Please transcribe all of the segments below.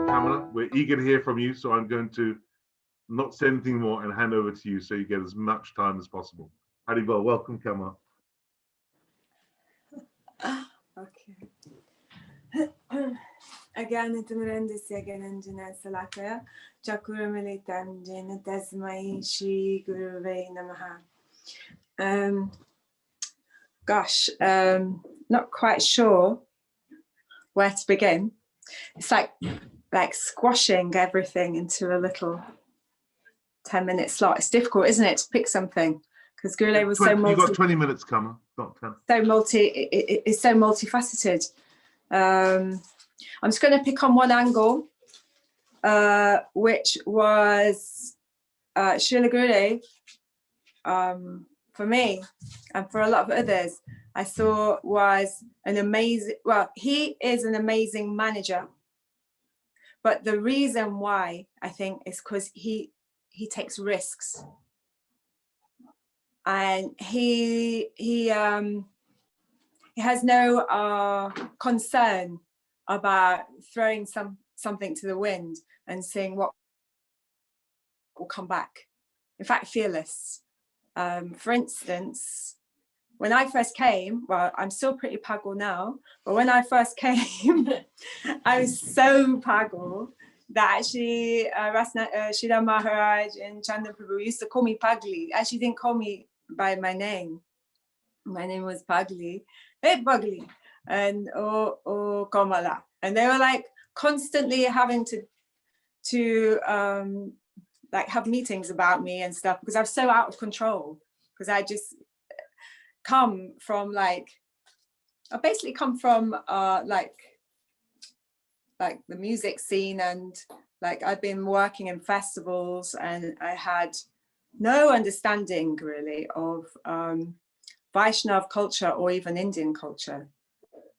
Kamala, we're eager to hear from you, so I'm going to not say anything more and hand over to you so you get as much time as possible. Haribol, welcome, Kamala. Okay. Again, it is again in Salakaya. Chakuramilitan Jane Tasmai Shri Guruve Namaha. Gosh, not quite sure where to begin. It's like squashing everything into a little 10-minute slot. It's difficult, isn't it, to pick something? Because Gurudeva was so multi. You've got 20 minutes, Kamala, not 10. It's so multifaceted. I'm just going to pick on one angle, which was Srila Gurudeva, for me and for a lot of others, I saw was an amazing, well, he is an amazing manager. But the reason why, I think, is because he takes risks. And he has no concern about throwing something to the wind and seeing what will come back. In fact, fearless. For instance, when I first came, well, I'm still pretty pagal now, but when I first came, I was so pagal that actually Srila Maharaja and Chandra Prabhu used to call me Pagli. Actually didn't call me by my name. My name was Pagli. Hey, Pagli. And oh Kamala. And they were like constantly having to like have meetings about me and stuff because I was so out of control. Because I just come from I basically come from like the music scene, and like I've been working in festivals, and I had no understanding really of Vaishnav culture or even Indian culture.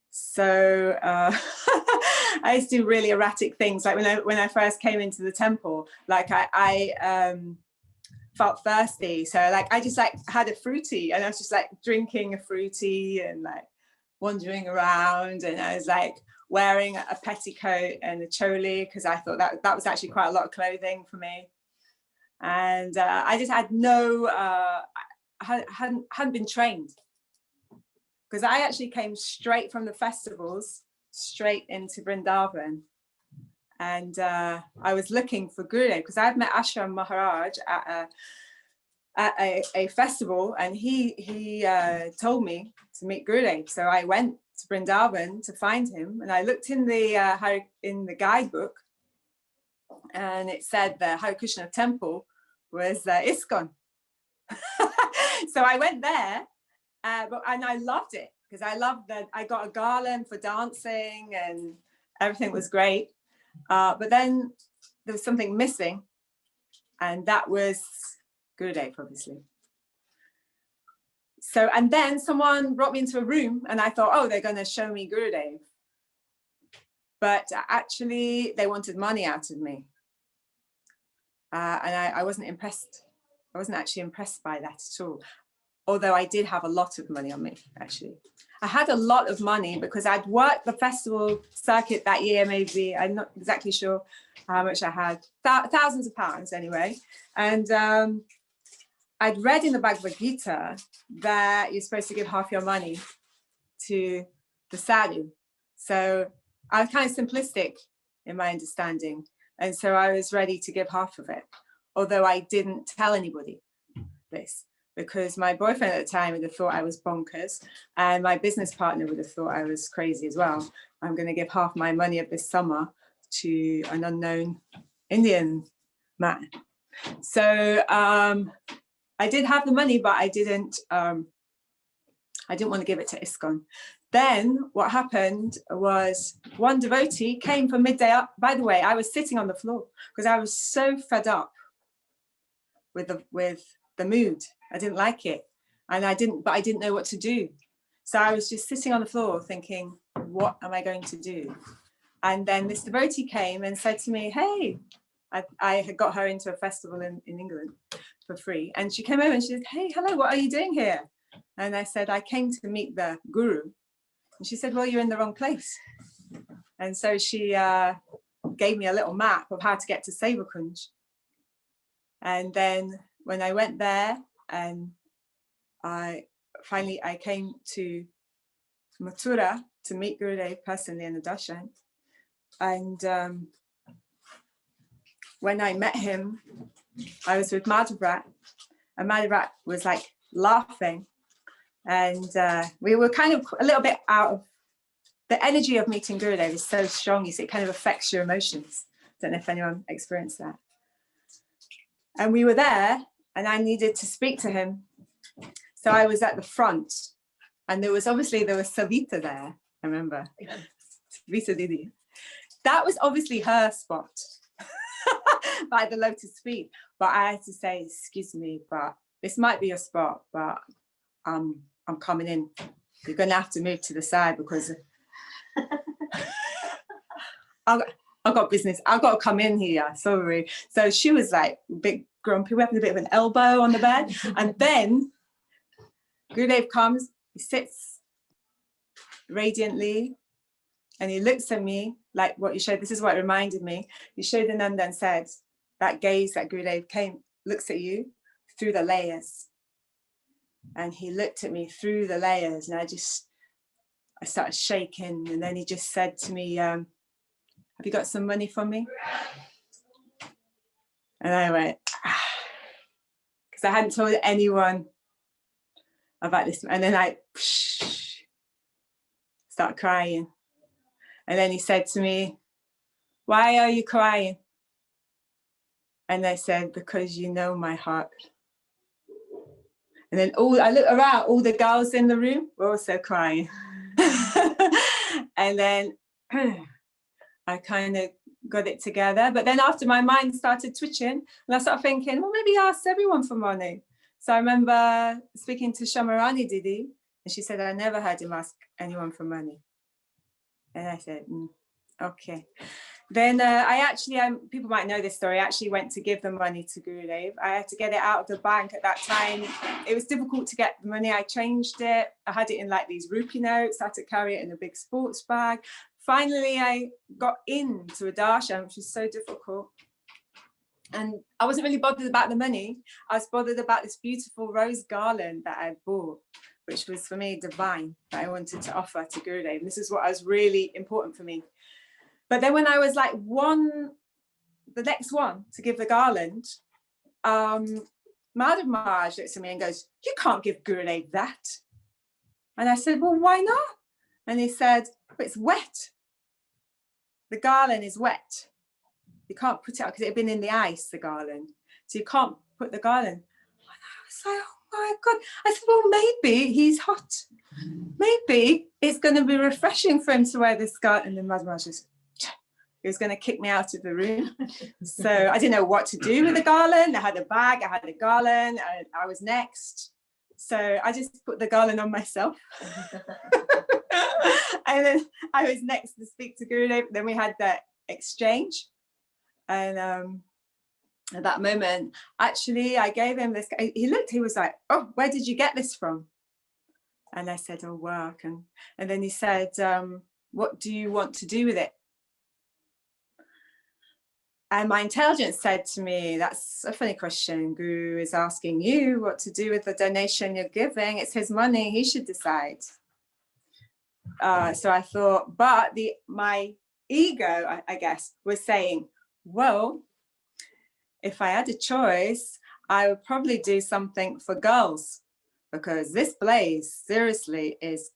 So I used to do really erratic things, like when I first came into the temple, like I felt thirsty, so like I just like had a fruity, and I was just like drinking a fruity and like wandering around, and I was like wearing a petticoat and a choli because I thought that was actually quite a lot of clothing for me. And I just had no hadn't been trained, because I actually came straight from the festivals straight into Vrindavan. And I was looking for Gurudeva because I've met Ashram Maharaj at a festival, and he told me to meet Gurudeva. So I went to Vrindavan to find him, and I looked in the guidebook, and it said the Hare Krishna temple was ISKCON. So I went there, and I loved it because I loved that I got a garland for dancing and everything was great. But then there was something missing, and that was Gurudeva, obviously. So, and then someone brought me into a room, and I thought, oh, they're going to show me Gurudeva. But actually, they wanted money out of me. And I wasn't impressed. I wasn't actually impressed by that at all. Although I did have a lot of money on me, actually. I had a lot of money because I'd worked the festival circuit that year, maybe. I'm not exactly sure how much I had. Thousands of pounds anyway. And I'd read in the Bhagavad Gita that you're supposed to give half your money to the sadhu. So I was kind of simplistic in my understanding. And so I was ready to give half of it, although I didn't tell anybody this, because my boyfriend at the time would have thought I was bonkers, and my business partner would have thought I was crazy as well. I'm going to give half my money of this summer to an unknown Indian man. So I did have the money, but I didn't want to give it to ISKCON. Then what happened was one devotee came for midday up. By the way, I was sitting on the floor because I was so fed up with the mood. I didn't like it, and I didn't know what to do. So I was just sitting on the floor thinking, what am I going to do? And then this devotee came and said to me, hey, I had got her into a festival in England for free. And she came over and she said, hey, hello, what are you doing here? And I said, I came to meet the guru. And she said, well, you're in the wrong place. And so she gave me a little map of how to get to Sevakunj. And then when I went there, and I came to Mathura to meet Gurudev personally in the darshan. And when I met him, I was with Madhavrat, and Madhavrat was like laughing. And we were kind of a little bit out of the energy of meeting Gurudev is so strong, you see, it kind of affects your emotions. Don't know if anyone experienced that. And we were there, and I needed to speak to him. So I was at the front, and there was Savita there, I remember. Savita Didi. That was obviously her spot by the lotus feet. But I had to say, excuse me, but this might be your spot, but I'm coming in. You're going to have to move to the side because I've got business. I've got to come in here. Sorry. So she was like a bit grumpy. We have a bit of an elbow on the bed. And then Gurudev comes, he sits radiantly, and he looks at me like what you showed. This is what it reminded me. You showed Ananda and said, that gaze that Gurudev looks at you through the layers. And he looked at me through the layers, and I started shaking. And then he just said to me, have you got some money for me? And I went, because I hadn't told anyone about this. And then I started crying. And then he said to me, why are you crying? And I said, because you know my heart. And then I looked around, all the girls in the room were also crying. And then I kind of got it together. But then after, my mind started twitching, and I started thinking, well, maybe ask everyone for money. So I remember speaking to Shamarani Didi, and she said, I never heard him ask anyone for money. And I said, okay. Then people might know this story, I actually went to give the money to Gurudev. I had to get it out of the bank at that time. It was difficult to get the money. I changed it. I had it in like these rupee notes. I had to carry it in a big sports bag. Finally, I got into a darshan, which was so difficult. And I wasn't really bothered about the money. I was bothered about this beautiful rose garland that I bought, which was for me divine, that I wanted to offer to Gurudev. And this is what was really important for me. But then when I was like the next one to give the garland, Madhav Maharaj looks at me and goes, you can't give Gurudev that. And I said, well, why not? And he said, but it's wet. The garland is wet. You can't put it out because it had been in the ice, the garland. So you can't put the garland. And I was like, oh my God. I said, well, maybe he's hot. Maybe it's going to be refreshing for him to wear this garland. And then Madhav Maharaj just, he was going to kick me out of the room. So I didn't know what to do with the garland. I had a bag, I had a garland, and I was next. So I just put the garland on myself. And then I was next to speak to Gurudev. Then we had that exchange. And at that moment, actually, I gave him this. He was like, oh, where did you get this from? And I said, oh, work. And then he said, what do you want to do with it? And my intelligence said to me, that's a funny question. Guru is asking you what to do with the donation you're giving. It's his money. He should decide. So I thought, but my ego, I guess, was saying, well, if I had a choice, I would probably do something for girls, because this place seriously is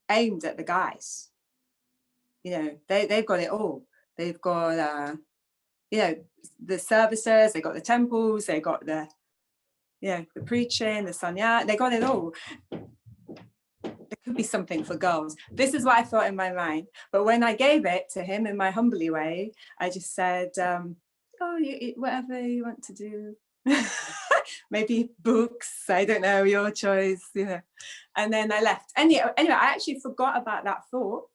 aimed at the guys. You know, they've got it all. They've got the services, they got the temples, they got the preaching, the sanya, they got it all. There could be something for girls. This is what I thought in my mind. But when I gave it to him in my humbly way, I just said, whatever you want to do. Maybe books, I don't know, your choice, And then I left. Anyway, I actually forgot about that thought.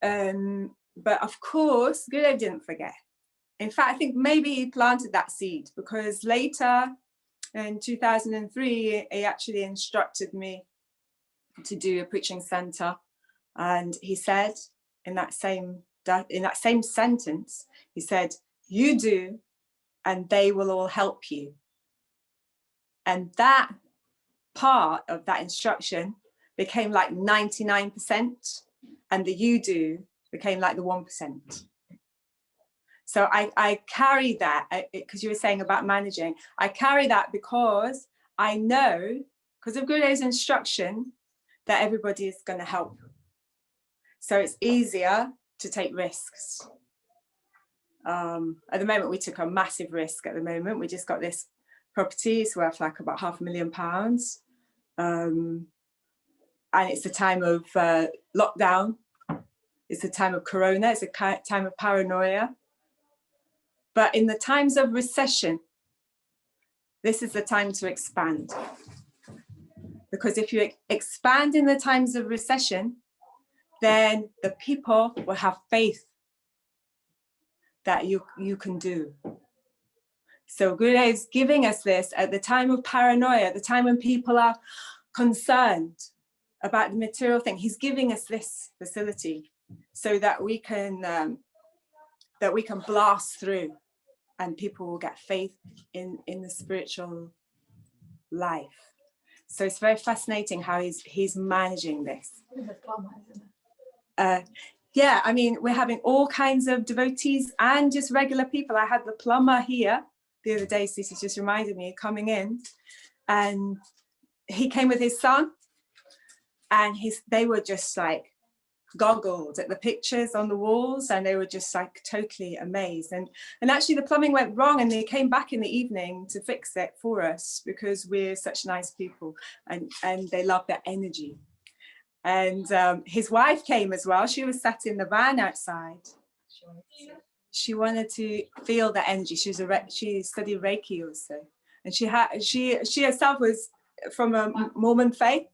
But of course, Gurudev didn't forget. In fact, I think maybe he planted that seed, because later in 2003, he actually instructed me to do a preaching center. And he said in that same that in that same sentence, he said, you do, and they will all help you. And that part of that instruction became like 99%, and the you do became like the 1%. So I carry that, because you were saying about managing, I carry that because I know, because of Gurudev's instruction, that everybody is going to help. So it's easier to take risks. At the moment, we took a massive risk at the moment. We just got this property. It's worth like about £500,000. And it's a time of lockdown. It's a time of corona. It's a time of paranoia. But in the times of recession, this is the time to expand. Because if you expand in the times of recession, then the people will have faith that you can do. So Gurudev is giving us this at the time of paranoia, at the time when people are concerned about the material thing. He's giving us this facility so that we can blast through, and people will get faith in the spiritual life. So it's very fascinating how he's managing this. Yeah, I mean, we're having all kinds of devotees and just regular people. I had the plumber here the other day, Sisi just reminded me, coming in, and he came with his son, and they were just like goggled at the pictures on the walls, and they were just like totally amazed. And actually the plumbing went wrong, and they came back in the evening to fix it for us because we're such nice people, and they love that energy. And his wife came as well. She was sat in the van outside. She wanted to feel the energy. She studied Reiki also, and she herself was from a Mormon faith,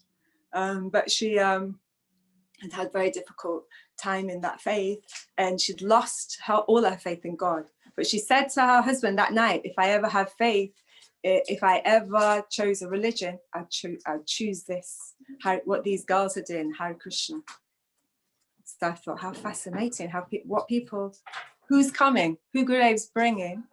but she had a very difficult time in that faith, and she'd lost all her faith in God. But she said to her husband that night, if I ever have faith, if I ever chose a religion, I'd choose this, what these girls are doing, Hare Krishna. So I thought, how fascinating, who's coming, who Gurudev's bringing.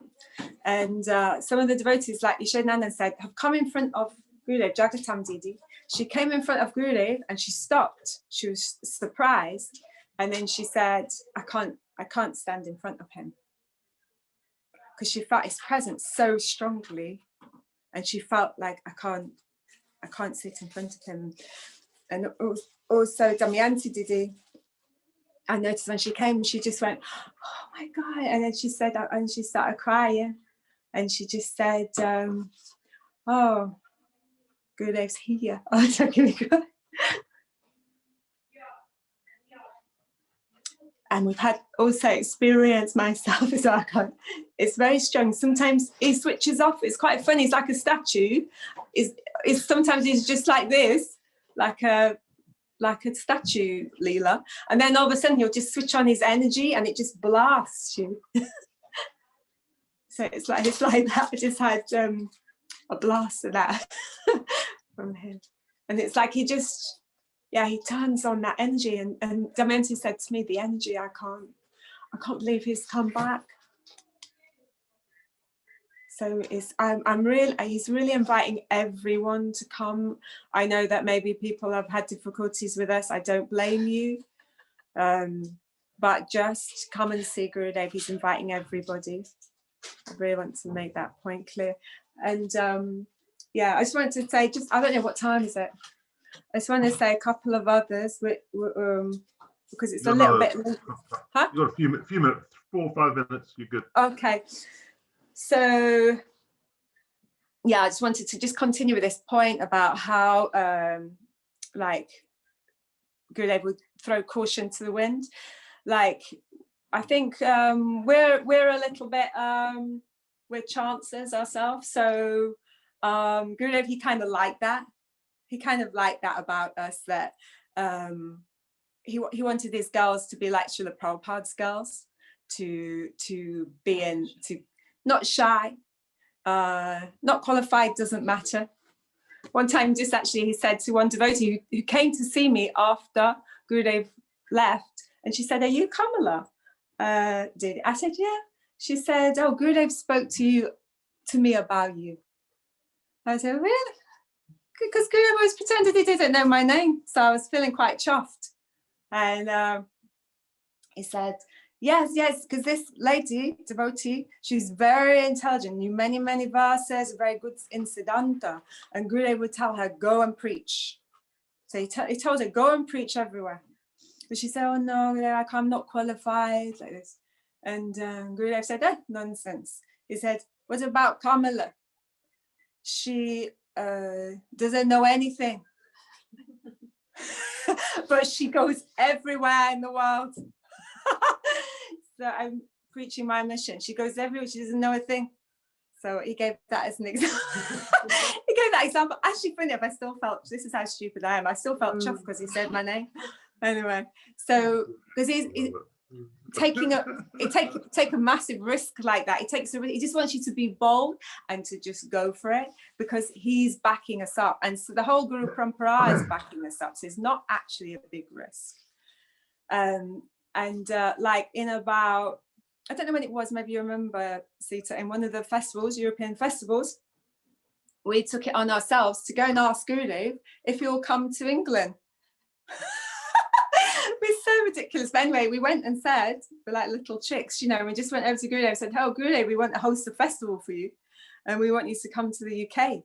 And some of the devotees, like Yashodananda said, have come in front of Gurudev, Jagatam Didi. She came in front of Gurudev and she stopped. She was surprised. And then she said, I can't stand in front of him. Because she felt his presence so strongly. And she felt like I can't sit in front of him. And also Damayanti Didi, I noticed when she came, she just went, oh my God. And then she said, and she started crying. And she just said, oh, Gurudev's here. Oh, it's okay, good. And we've had also experience myself as well. It's very strong. Sometimes he switches off. It's quite funny. It's like a statue. Sometimes he's just like this, like a statue, Leela. And then all of a sudden he'll just switch on his energy and it just blasts you. So it's like that. I just had a blast of that from him. And it's like he turns on that energy. And Damayanti said to me, the energy, I can't believe he's come back. So he's really inviting everyone to come. I know that maybe people have had difficulties with us. I don't blame you. But just come and see Gurudev. He's inviting everybody. I really want to make that point clear. And yeah, I just wanted to say, I don't know what time is it. I just want to say a couple of others because it's a little bit. Huh? You've got a few minutes, 4 or 5 minutes. You're good. Okay. So yeah, I just wanted to just continue with this point about how like Gurudev would throw caution to the wind. Like I think we're a little bit we're chancers ourselves. So Gurudev, he kind of liked that. He kind of liked that about us, that he wanted his girls to be like Srila Prabhupada's girls, to not shy, not qualified, doesn't matter. One time, just actually, he said to one devotee who came to see me after Gurudev left, and she said, "Are you Kamala?" Didi. I said, yeah. She said, oh, Gurudev spoke to me about you. I said, really? Because Gurudev always pretended he didn't know my name. So I was feeling quite chuffed. And he said, yes, because this lady, devotee, she's very intelligent, knew many, many verses, very good in Siddhanta. And Gurudev would tell her, go and preach. So he told her, go and preach everywhere. But she said, oh no, I'm not qualified, like this. And Gurudev said, nonsense. He said, what about Kamala? She doesn't know anything. But she goes everywhere in the world. So I'm preaching my mission. She goes everywhere, she doesn't know a thing. So he gave that as an example. He gave that example. Actually, funny enough, I still felt, this is how stupid I am, I still felt chuffed because he said my name. Anyway, so because he's taking take a massive risk like that. He just wants you to be bold and to just go for it, because he's backing us up, and so the whole Guru Parampara is backing us up. So it's not actually a big risk. Like in about, I don't know when it was, maybe you remember, Sita, in one of the festivals, European festivals, we took it on ourselves to go and ask Gurudev if he'll come to England. It's so ridiculous. But anyway, we went and said, we're like little chicks, you know, we just went over to Gurudev and said, oh, Gurudev, we want to host a festival for you and we want you to come to the UK.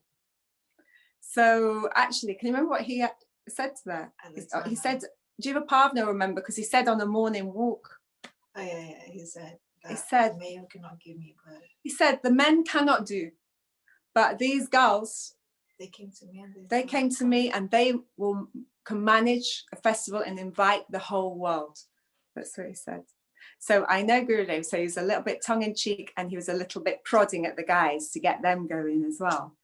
So actually, can you remember what he said to that? He said, Jiva Pavna, remember, because he said on a morning walk. Oh, yeah. He said, male cannot give me birth. He said, the men cannot do, but these girls, they came to me and they can manage a festival and invite the whole world. That's what he said. So I know Gurudev, so he was a little bit tongue-in-cheek and he was a little bit prodding at the guys to get them going as well.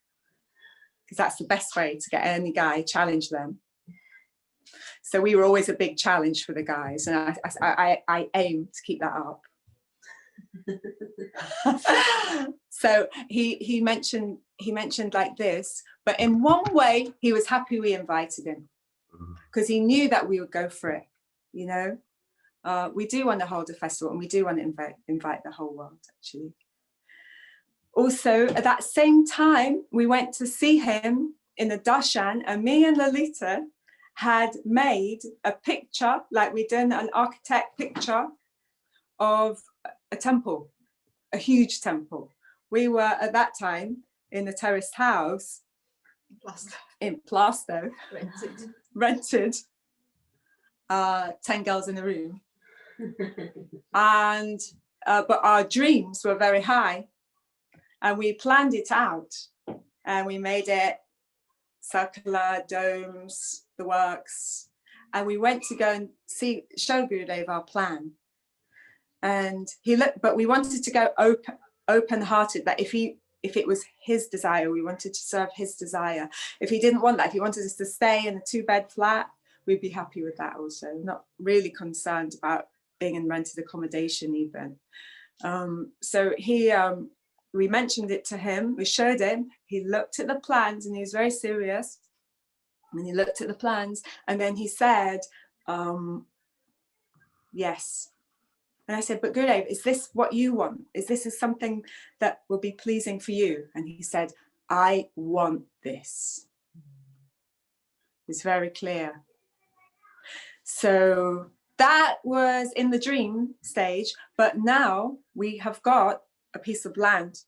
Because that's the best way to get any guy, challenge them. So we were always a big challenge for the guys, and I aim to keep that up. So he mentioned like this, but in one way he was happy we invited him, because he knew that we would go for it. You know, we do want to hold a festival and we do want to invite the whole world, actually. Also, at that same time, we went to see him in the darshan, and me and Lalita had made a picture, like we'd done an architect picture of a temple, a huge temple. We were at that time in a terraced house in Plasto, rented 10 girls in a room. And but our dreams were very high, and we planned it out, and we made it circular, domes, the works, and we went to go and show Gurudev our plan. And he looked, but we wanted to go open-hearted, that if it was his desire, we wanted to serve his desire. If he didn't want that, if he wanted us to stay in a 2-bed flat, we'd be happy with that also. Not really concerned about being in rented accommodation even. So we mentioned it to him, we showed him, he looked at the plans and he was very serious. And he looked at the plans and then he said, yes. And I said, but Gurudev, is this what you want? Is this something that will be pleasing for you? And he said, I want this. It's very clear. So that was in the dream stage, but now we have got a piece of land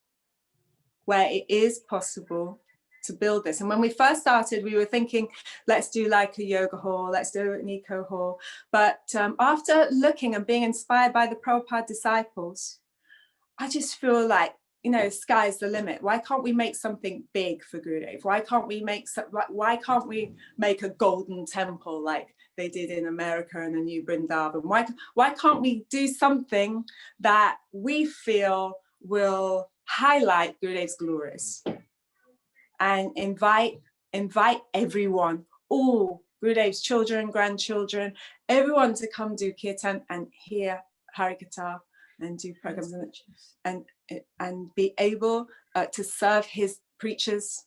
where it is possible to build this. And when we first started, we were thinking, let's do like a yoga hall, let's do an eco hall. But after looking and being inspired by the Prabhupada disciples, I just feel like, you know, sky's the limit. Why can't we make something big for Gurudev? Why can't we make a golden temple like they did in America and the new Vrindavan? Why can't we do something that we feel will highlight Gurudev's glories and invite everyone, all Gurudev's children, grandchildren, everyone to come do kirtan and hear Harikatha and do programs and be able to serve his preachers,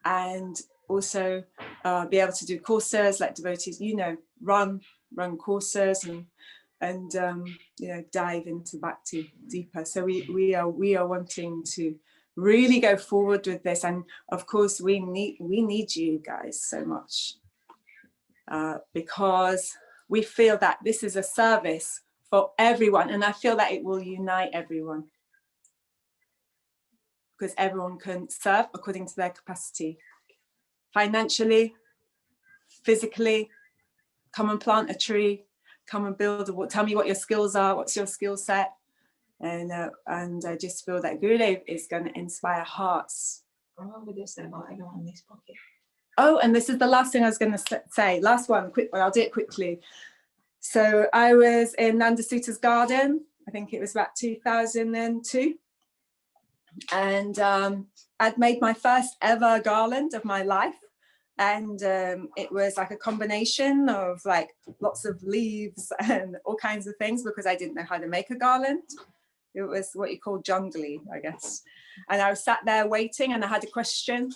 and also be able to do courses like devotees, you know, run courses and and you know, dive into Bhakti deeper. So we are wanting to really go forward with this, and of course we need you guys so much, because we feel that this is a service for everyone, and I feel that it will unite everyone, because everyone can serve according to their capacity, financially, physically. Come and plant a tree, come and build tell me what your skills are, what's your skill set. And I just feel that Gurudev is going to inspire hearts. Remember this about everyone in this pocket. Oh, and this is the last thing I was going to say. Last one, quick one. I'll do it quickly. So I was in Nanda Suta's garden. I think it was about 2002. And I'd made my first ever garland of my life. And it was like a combination of like lots of leaves and all kinds of things, because I didn't know how to make a garland. It was what you call jungly, I guess. And I was sat there waiting, and I had a question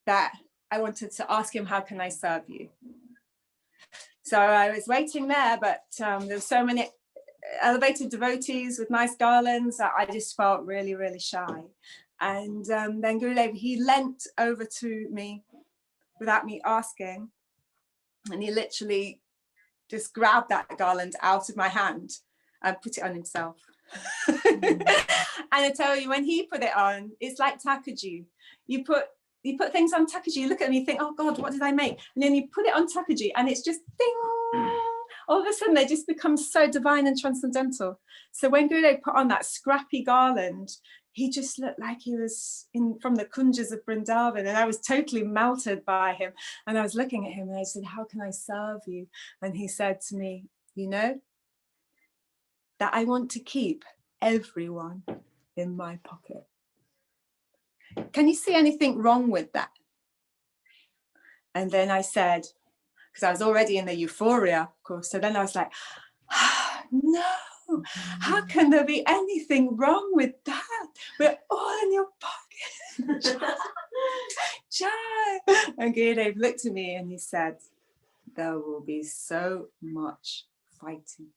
that I wanted to ask him: how can I serve you? So I was waiting there, but there were so many elevated devotees with nice garlands that I just felt really, really shy. And then Gurudev, he leant over to me without me asking, and he literally just grabbed that garland out of my hand and put it on himself. And I tell you, when he put it on, it's like Thakurji. You put things on Thakurji, you look at me, you think, oh God, what did I make? And then you put it on Thakurji, and it's just ding. All of a sudden, they just become so divine and transcendental. So when Gurudev put on that scrappy garland, he just looked like he was from the kunjas of Vrindavan, and I was totally melted by him. And I was looking at him, and I said, how can I serve you? And he said to me, you know, that I want to keep everyone in my pocket. Can you see anything wrong with that? And then I said, because I was already in the euphoria, of course. So then I was like, no, how can there be anything wrong with that? We're all in your pocket. Jai. And Gurudev looked at me and he said, there will be so much fighting.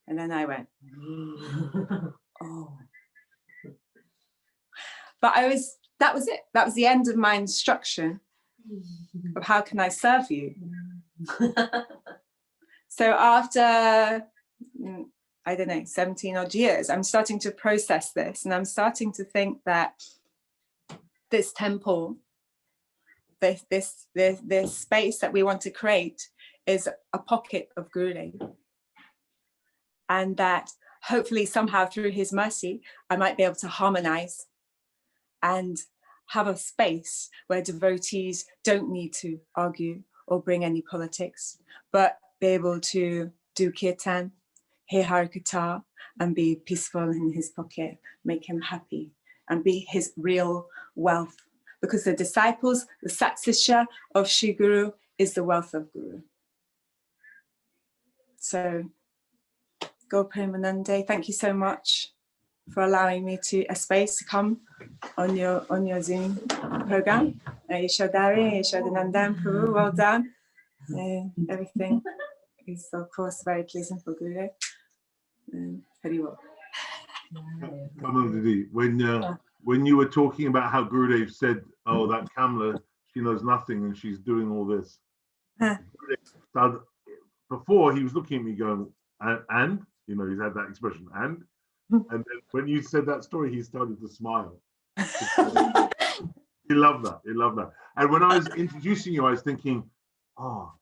And then I went, oh. But that was it. That was the end of my instruction of how can I serve you. So after, I don't know, 17 odd years, I'm starting to process this, and I'm starting to think that this temple, this space that we want to create is a pocket of Gurudev. And that hopefully somehow through his mercy, I might be able to harmonize and have a space where devotees don't need to argue or bring any politics, but be able to do kirtan, hear Harikatha, and be peaceful in his pocket, make him happy, and be his real wealth. Because the disciples, the satsishya of Shri Guru is the wealth of Guru. So, Go Premanande, thank you so much for allowing me a space to come on your Zoom program. Yashodhari, Yashodanandan, Prabhu, well done. Everything is of course very pleasant for Gurudev. Haribol. Kamala Didi, when you were talking about how Gurudev said, oh, that Kamala, she knows nothing and she's doing all this. Before he was looking at me going, and you know, he's had that expression, and then when you said that story, he started to smile. He loved that. He loved that. And when I was introducing you, I was thinking, oh,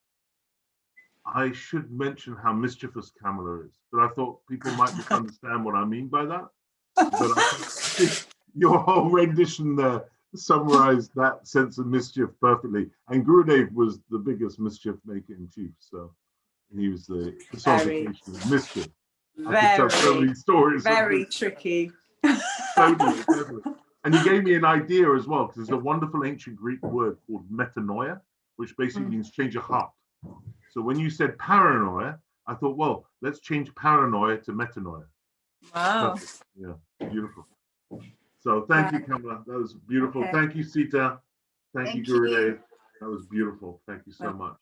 I should mention how mischievous Kamala is. But I thought people might misunderstand what I mean by that. But I think your whole rendition there summarized that sense of mischief perfectly. And Gurudev was the biggest mischief maker in chief. So he was the personification of mischief. Very tricky. Totally. And you gave me an idea as well, because there's a wonderful ancient Greek word called metanoia, which basically means change of heart. So when you said paranoia, I thought, well, let's change paranoia to metanoia. Wow. Perfect. Yeah, beautiful. So thank you, Kamala. That was beautiful. Okay. Thank you, Sita. Thank you, Gurudev. That was beautiful. Thank you so much.